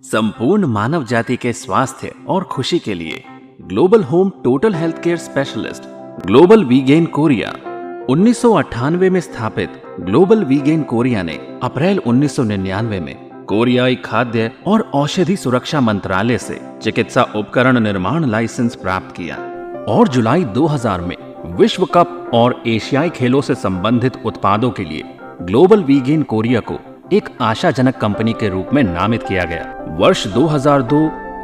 संपूर्ण मानव जाति के स्वास्थ्य और खुशी के लिए global home total health care specialist global vegan Korea 1998 में स्थापित ग्लोबल वीगेन कोरिया ने अप्रैल 1999 में कोरियाई खाद्य और औषधि सुरक्षा मंत्रालय से चिकित्सा उपकरण निर्माण लाइसेंस प्राप्त किया और जुलाई 2000 में विश्व कप और एशियाई खेलों से संबंधित उत्पादों के लिए ग्लोबल वीगेन कोरिया को एक आशाजनक कंपनी के रूप में नामित किया गया। वर्ष 2002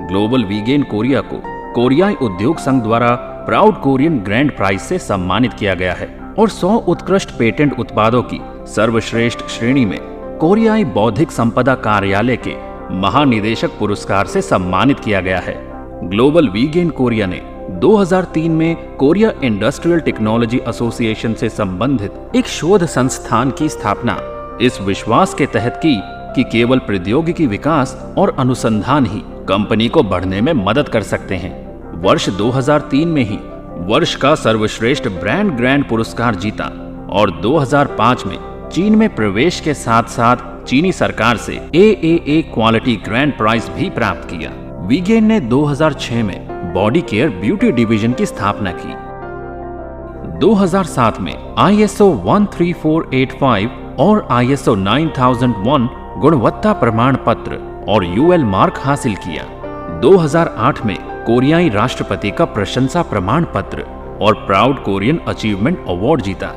ग्लोबल वीगेन कोरिया को कोरियाई उद्योग संघ द्वारा प्राउड कोरियन ग्रैंड प्राइज से सम्मानित किया गया है और 100 उत्कृष्ट पेटेंट उत्पादों की सर्वश्रेष्ठ श्रेणी में कोरियाई बौद्धिक संपदा कार्यालय के महानिदेशक पुरस्कार से सम्मानित किया गया है। ग्लोबल वीगेन कोरिया ने 2003 में कोरिया इंडस्ट्रियल टेक्नोलॉजी एसोसिएशन से संबंधित एक शोध संस्थान की स्थापना इस विश्वास के तहत की कि केवल प्रौद्योगिकी विकास और अनुसंधान ही कंपनी को बढ़ने में मदद कर सकते हैं। वर्ष 2003 में ही वर्ष का सर्वश्रेष्ठ ब्रांड ग्रैंड पुरस्कार जीता और 2005 में चीन में प्रवेश के साथ साथ चीनी सरकार से AAA क्वालिटी ग्रैंड प्राइज भी प्राप्त किया। वीगेन ने 2006 में बॉडी केयर ब्यूटी डिवीजन की स्थापना की। 2007 में ISO 13485 और ISO 9001 गुणवत्ता प्रमाण पत्र और UL मार्क हासिल किया। 2008 में कोरियाई राष्ट्रपति का प्रशंसा प्रमाण पत्र और प्राउड कोरियन अचीवमेंट अवार्ड जीता।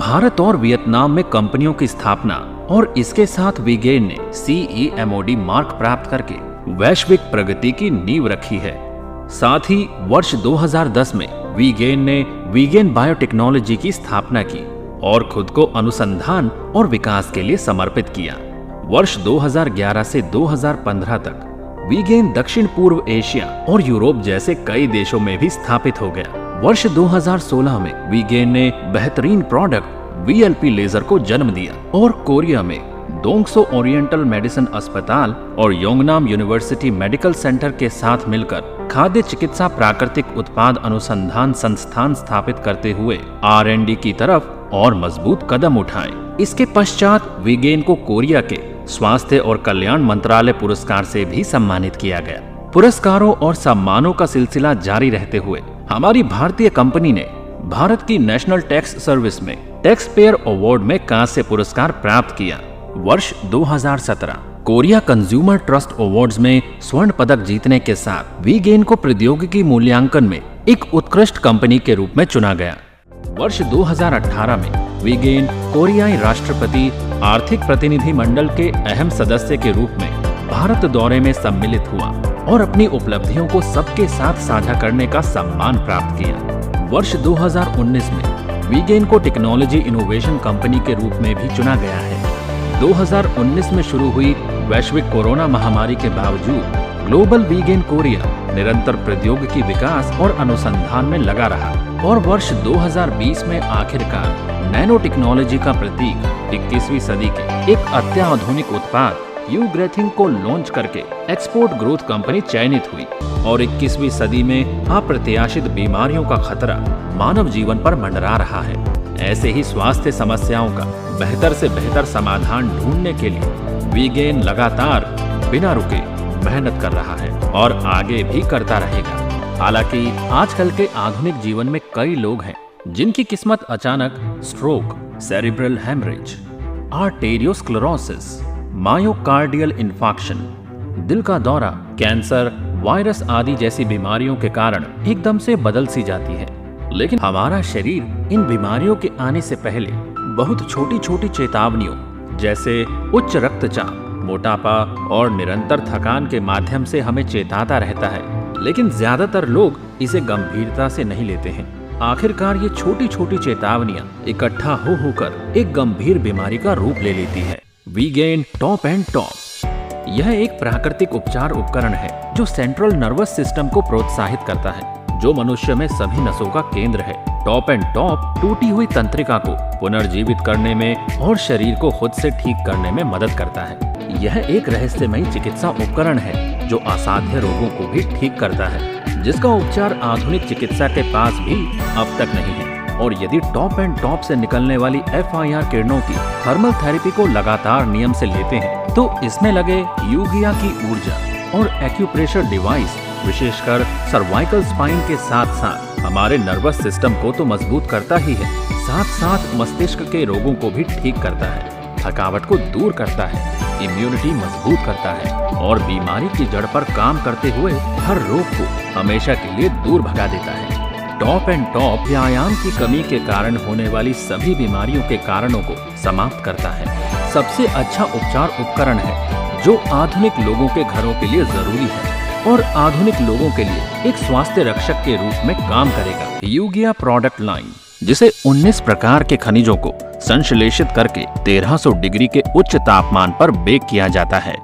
भारत और वियतनाम में कंपनियों की स्थापना और इसके साथ वीगेन ने CE/MOD मार्क प्राप्त करके वैश्विक प्रगति की नींव रखी है। साथ ही वर्ष 2010 में वीगेन ने वीगेन बायोटेक्नोलॉजी की स्थापना की और खुद को अनुसंधान और विकास के लिए समर्पित किया। वर्ष 2011 से 2015 तक वीगेन दक्षिण पूर्व एशिया और यूरोप जैसे कई देशों में भी स्थापित हो गया। वर्ष 2016 में वीगेन ने बेहतरीन प्रोडक्ट VLP लेजर को जन्म दिया और कोरिया में दोंगसो ओरिएंटल मेडिसिन अस्पताल और योंगनाम यूनिवर्सिटी मेडिकल सेंटर के साथ मिलकर खाद्य चिकित्सा प्राकृतिक उत्पाद अनुसंधान संस्थान स्थापित करते हुए R&D की तरफ और मजबूत कदम उठाए। इसके पश्चात वीगेन को कोरिया के स्वास्थ्य और कल्याण मंत्रालय पुरस्कार से भी सम्मानित किया गया। पुरस्कारों और सम्मानों का सिलसिला जारी रहते हुए हमारी भारतीय कंपनी ने भारत की नेशनल टैक्स सर्विस में टैक्स पेयर अवार्ड में कांस्य पुरस्कार प्राप्त किया। वर्ष 2017 कोरिया कंज्यूमर ट्रस्ट अवार्ड्स में स्वर्ण पदक जीतने के साथ वीगेन को प्रौद्योगिकी मूल्यांकन में एक उत्कृष्ट कंपनी के रूप में चुना गया। वर्ष 2018 में वीगेन कोरियाई राष्ट्रपति आर्थिक प्रतिनिधि मंडल के अहम सदस्य के रूप में भारत दौरे में सम्मिलित हुआ और अपनी उपलब्धियों को सबके साथ साझा करने का सम्मान प्राप्त किया। वर्ष 2019 में वीगेन को टेक्नोलॉजी इनोवेशन कंपनी के रूप में भी चुना गया है। 2019 में शुरू हुई वैश्विक कोरोना महामारी के बावजूद ग्लोबल वीगेन कोरिया निरंतर प्रौद्योगिकी विकास और अनुसंधान में लगा रहा और वर्ष 2020 में आखिरकार नैनो टेक्नोलॉजी का प्रतीक 21वीं सदी के एक अत्याधुनिक उत्पाद यूग्रेथिन को लॉन्च करके एक्सपोर्ट ग्रोथ कंपनी चयनित हुई और 21वीं सदी में अप्रत्याशित बीमारियों का खतरा मानव जीवन पर मंडरा रहा है। ऐसे ही स्वास्थ्य समस्याओं का बेहतर से बेहतर समाधान ढूंढने के लिए वीगेन लगातार बिना रुके मेहनत कर रहा है और आगे भी करता रहेगा। हालांकि आजकल के आधुनिक जीवन में कई लोग हैं जिनकी किस्मत अचानक stroke, cerebral haemorrhage, arteriosclerosis, myocardial infarction, दिल का दौरा, कैंसर, वायरस आदि जैसी बीमारियों के कारण एकदम से बदल सी जाती है। लेकिन हमारा शरीर इन बीमारियों के आने से पहले बहुत छोटी छोटी चेतावनियों जैसे उच्च रक्तचाप, मोटापा और निरंतर थकान के माध्यम से हमें चेताता रहता है, लेकिन ज्यादातर लोग इसे गंभीरता से नहीं लेते हैं। आखिरकार ये छोटी छोटी चेतावनियां इकट्ठा हो होकर एक गंभीर बीमारी का रूप ले लेती है। वीगेन टॉप एंड टॉप यह एक प्राकृतिक उपचार उपकरण है जो सेंट्रल नर्वस सिस्टम को प्रोत्साहित करता है, जो मनुष्य में सभी नसों का केंद्र है। टॉप एंड टॉप टूटी हुई तंत्रिका को पुनर्जीवित करने में और शरीर को खुद से ठीक करने में मदद करता है। यह एक रहस्यमयी चिकित्सा उपकरण है जो असाध्य रोगों को भी ठीक करता है, जिसका उपचार आधुनिक चिकित्सा के पास भी अब तक नहीं है। और यदि टॉप एंड टॉप से निकलने वाली FIR किरणों की थर्मल थेरेपी को लगातार नियम से लेते हैं तो इसमें लगे यूगिया की ऊर्जा और एक्यूप्रेशर डिवाइस विशेषकर सर्वाइकल स्पाइन के साथ साथ हमारे नर्वस सिस्टम को तो मजबूत करता ही है, साथ साथ मस्तिष्क के रोगों को भी ठीक करता है, थकावट को दूर करता है, इम्यूनिटी मजबूत करता है और बीमारी की जड़ पर काम करते हुए हर रोग को हमेशा के लिए दूर भगा देता है। टॉप एंड टॉप व्यायाम की कमी के कारण होने वाली सभी बीमारियों के कारणों को समाप्त करता है। सबसे अच्छा उपचार उपकरण है जो आधुनिक लोगों के घरों के लिए जरूरी है और आधुनिक लोगों के लिए एक स्वास्थ्य रक्षक के रूप में काम करेगा। यूगिया प्रोडक्ट लाइन, जिसे 19 प्रकार के खनिजों को संश्लेषित करके 1300 डिग्री के उच्च तापमान पर बेक किया जाता है।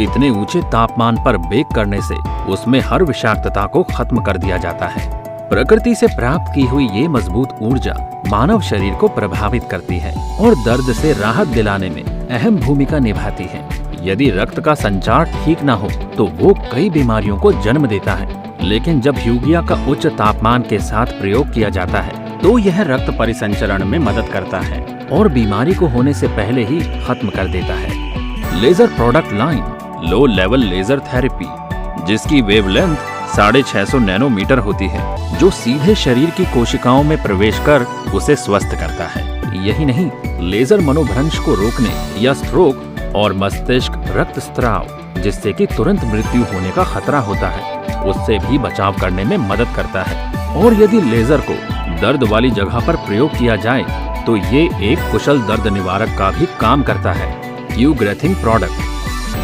इतने ऊंचे तापमान पर बेक करने से उसमें हर विषाक्तता को खत्म कर दिया जाता है। प्रकृति से प्राप्त की हुई ये मजबूत ऊर्जा मानव शरीर को प्रभावित करती है और दर्द से राहत दिलाने में अहम भूमिका निभाती है। यदि रक्त का संचार ठीक न हो तो वो कई बीमारियों को जन्म देता है, लेकिन जब यूगिया का उच्च तापमान के साथ प्रयोग किया जाता है तो यह रक्त परिसंचरण में मदद करता है और बीमारी को होने से पहले ही खत्म कर देता है। Laser product line, low level laser therapy, जिसकी वेवलेंथ 650 नैनोमीटर होती है, जो सीधे शरीर की कोशिकाओं में प्रवेश कर उसे स्वस्थ करता है। यही नहीं, लेजर मनोभ्रंश को रोकने या स्ट्रोक और मस्तिष्क रक्तस्राव, जिससे कि तुरंत मृत्यु होने का खतरा होता है, उससे भी बचाव करने में मदद करता है। और यदि लेजर को दर्द वाली जगह पर प्रयोग किया जाए तो ये एक कुशल दर्द निवारक का भी काम करता है। यूग्रेथिंग प्रोडक्ट,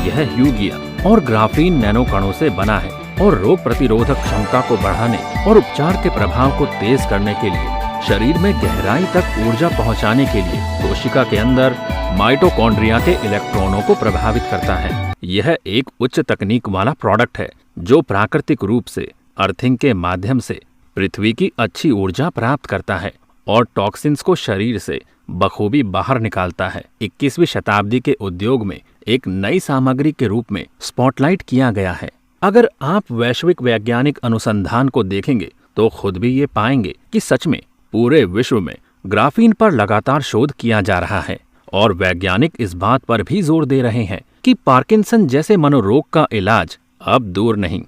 यह यूगिया और ग्राफीन नैनो कणों से बना है और रोग प्रतिरोधक क्षमता को बढ़ाने और उपचार के प्रभाव को तेज करने के लिए शरीर में गहराई तक ऊर्जा पहुंचाने के लिए कोशिका के अंदर माइटोकॉन्ड्रिया के इलेक्ट्रॉनों को प्रभावित करता है। यह एक उच्च तकनीक वाला प्रोडक्ट है जो प्राकृतिक रूप से अर्थिंग के माध्यम से पृथ्वी की अच्छी ऊर्जा प्राप्त करता है और टॉक्सिन्स को शरीर से बखूबी बाहर निकालता है। 21वीं शताब्दी के उद्योग में एक नई सामग्री के रूप में स्पॉटलाइट किया गया है। अगर आप वैश्विक वैज्ञानिक अनुसंधान को देखेंगे तो खुद भी ये पाएंगे कि सच में पूरे विश्व में ग्राफीन पर लगातार शोध किया जा रहा है और वैज्ञानिक इस बात पर भी जोर दे रहे हैं कि पार्किंसन जैसे मनोरोग का इलाज अब दूर नहीं।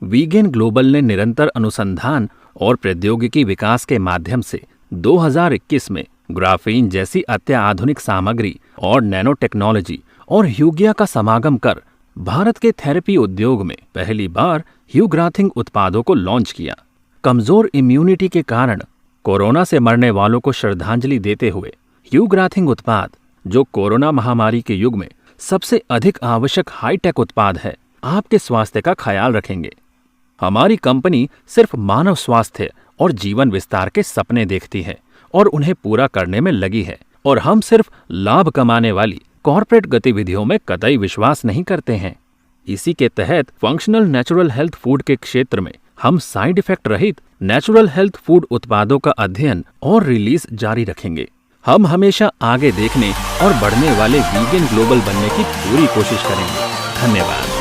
वीगेन ग्लोबल ने निरंतर अनुसंधान और प्रौद्योगिकी विकास के माध्यम से 2021 में ग्राफीन जैसी अत्याधुनिक सामग्री और नैनो टेक्नोलॉजी और यूगिया का समागम कर भारत के थेरेपी उद्योग में पहली बार यूग्राथिंग उत्पादों को लॉन्च किया। कमजोर इम्यूनिटी के कारण कोरोना से मरने वालों को श्रद्धांजलि देते हुए यूग्राथिंग उत्पाद, जो कोरोना महामारी के युग में सबसे अधिक आवश्यक हाईटेक उत्पाद है, आपके स्वास्थ्य का ख्याल रखेंगे। हमारी कंपनी सिर्फ मानव स्वास्थ्य और जीवन विस्तार के सपने देखती है और उन्हें पूरा करने में लगी है और हम सिर्फ लाभ कमाने वाली कॉर्पोरेट गतिविधियों में कतई विश्वास नहीं करते हैं। इसी के तहत फंक्शनल नेचुरल हेल्थ फूड के क्षेत्र में हम साइड इफेक्ट रहित नेचुरल हेल्थ फूड उत्पादों का अध्ययन और रिलीज जारी रखेंगे। हम हमेशा आगे देखने और बढ़ने वाले वीगन ग्लोबल बनने की पूरी कोशिश करेंगे। धन्यवाद।